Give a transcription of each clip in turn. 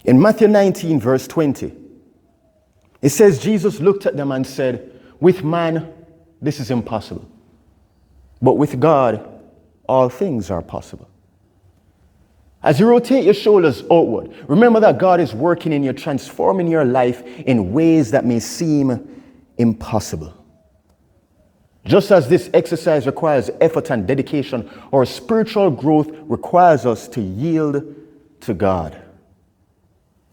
In Matthew 19, verse 20, it says, Jesus looked at them and said, with man, this is impossible. But with God, all things are possible. As you rotate your shoulders outward, remember that God is working in you, transforming your life in ways that may seem impossible. Just as this exercise requires effort and dedication, our spiritual growth requires us to yield to God.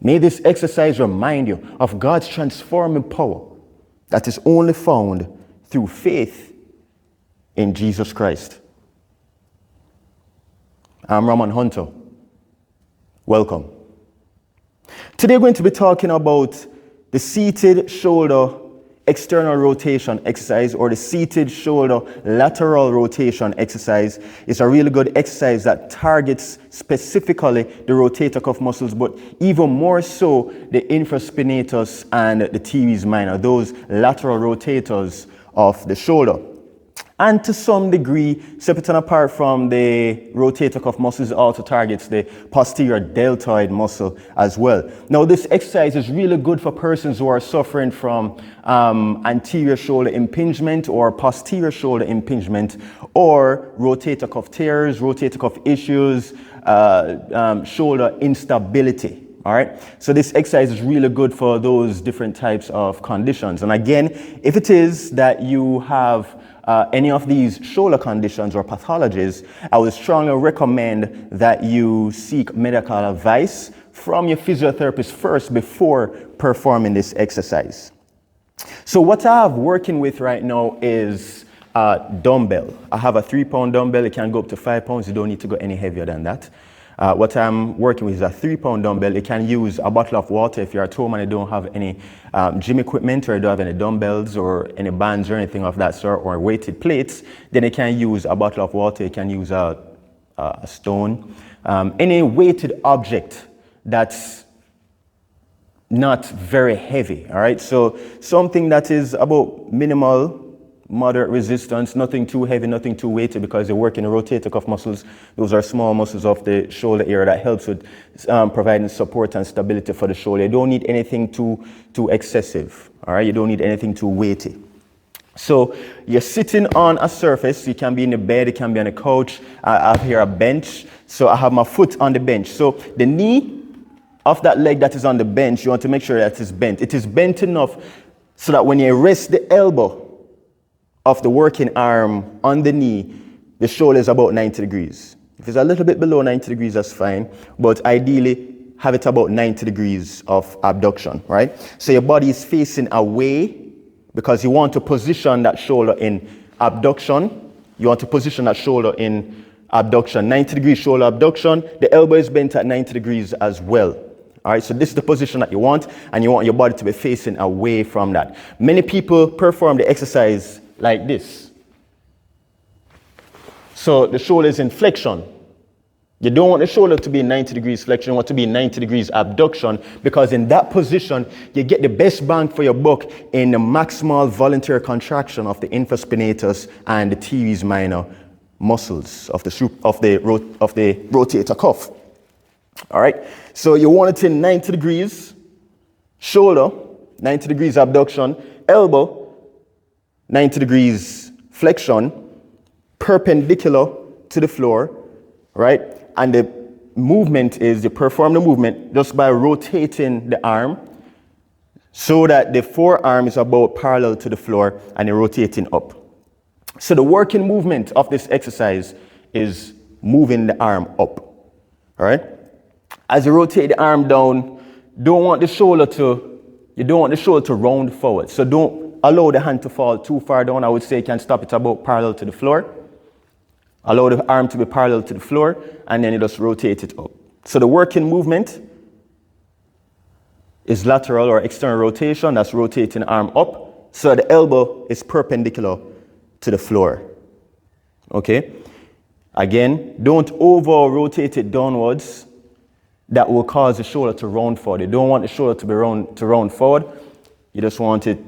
May this exercise remind you of God's transforming power that is only found through faith in Jesus Christ. I'm Raman Hunter. Welcome. Today we're going to be talking about the seated shoulder external rotation exercise, or the seated shoulder lateral rotation exercise. It's a really good exercise that targets specifically the rotator cuff muscles, but even more so the infraspinatus and the teres minor, those lateral rotators of the shoulder. And to some degree, separate and apart from the rotator cuff muscles, also targets the posterior deltoid muscle as well. Now, this exercise is really good for persons who are suffering from anterior shoulder impingement or posterior shoulder impingement, or rotator cuff tears, rotator cuff issues, shoulder instability. All right. So this exercise is really good for those different types of conditions. And again, if it is that you have any of these shoulder conditions or pathologies, I would strongly recommend that you seek medical advice from your physiotherapist first before performing this exercise. So what I have working with right now is dumbbell. I have a 3-pound dumbbell. It can go up to 5 pounds. You don't need to go any heavier than that. What I'm working with is a 3-pound dumbbell. You can use a bottle of water if you're at home and you don't have any gym equipment, or you don't have any dumbbells or any bands or anything of that sort, or weighted plates. Then you can use a bottle of water. You can use a stone, any weighted object that's not very heavy. All right. So something that is about minimal, moderate resistance, nothing too heavy, nothing too weighty, because you're working the rotator cuff muscles. Those are small muscles of the shoulder area that helps with providing support and stability for the shoulder. You don't need anything too excessive. All right, you don't need anything too weighty. So you're sitting on a surface. You can be in the bed, you can be on a couch. I have here a bench. So I have my foot on the bench. So the knee of that leg that is on the bench, you want to make sure that it's bent. It is bent enough so that when you rest the elbow of the working arm on the knee, the shoulder is about 90 degrees. If it's a little bit below 90 degrees, that's fine. But ideally, have it about 90 degrees of abduction, right? So your body is facing away because you want to position that shoulder in abduction. You want to position that shoulder in abduction. 90 degrees shoulder abduction. The elbow is bent at 90 degrees as well. All right, so this is the position that you want, and you want your body to be facing away from that. Many people perform the exercise like this. So the shoulder is in flexion. You don't want the shoulder to be in 90 degrees flexion. You want to be in 90 degrees abduction, because in that position, you get the best bang for your buck in the maximal voluntary contraction of the infraspinatus and the teres minor muscles of the rotator cuff. All right. So you want it in 90 degrees, shoulder, 90 degrees abduction, elbow, 90 degrees flexion, perpendicular to the floor, right? And the movement is, you perform the movement just by rotating the arm so that the forearm is about parallel to the floor and you're rotating up. So the working movement of this exercise is moving the arm up, all right? As you rotate the arm down, you don't want the shoulder to round forward. So don't allow the hand to fall too far down. I would say you can stop it about parallel to the floor. Allow the arm to be parallel to the floor, and then you just rotate it up. So the working movement is lateral or external rotation. That's rotating the arm up so the elbow is perpendicular to the floor. Okay? Again, don't over-rotate it downwards. That will cause the shoulder to round forward. You don't want the shoulder to round forward. You just want it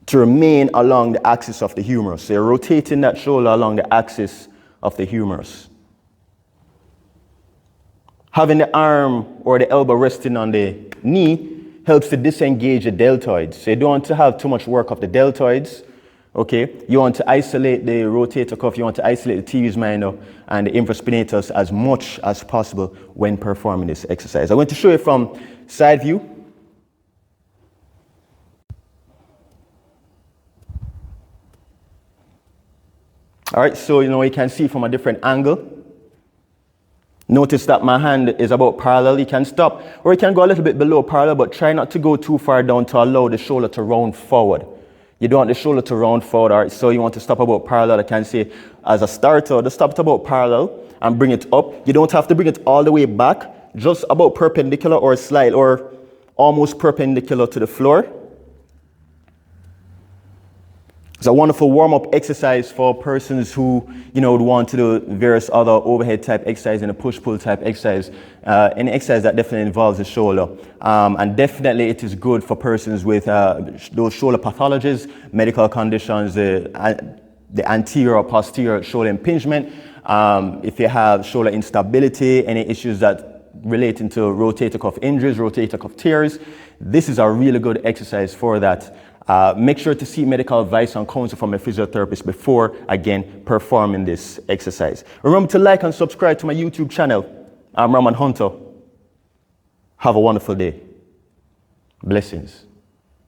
to remain along the axis of the humerus. So you're rotating that shoulder along the axis of the humerus. Having the arm or the elbow resting on the knee helps to disengage the deltoids. So you don't want to have too much work of the deltoids. Okay, you want to isolate the rotator cuff, you want to isolate the teres minor and the infraspinatus as much as possible when performing this exercise. I'm going to show you from side view. All right, so you can see from a different angle. Notice that my hand is about parallel. You can stop, or you can go a little bit below parallel, but try not to go too far down to allow the shoulder to round forward. You don't want the shoulder to round forward, all right? So you want to stop about parallel. I can say as a starter, just stop it about parallel and bring it up. You don't have to bring it all the way back, just about perpendicular or slight or almost perpendicular to the floor. It's a wonderful warm-up exercise for persons who, would want to do various other overhead type exercise and a push-pull type exercise. Any exercise that definitely involves the shoulder. And definitely it is good for persons with those shoulder pathologies, medical conditions, the anterior or posterior shoulder impingement. If you have shoulder instability, any issues that relating to rotator cuff injuries, rotator cuff tears, this is a really good exercise for that. Make sure to seek medical advice and counsel from a physiotherapist before, again, performing this exercise. Remember to like and subscribe to my YouTube channel. I'm Raman Hunter. Have a wonderful day. Blessings.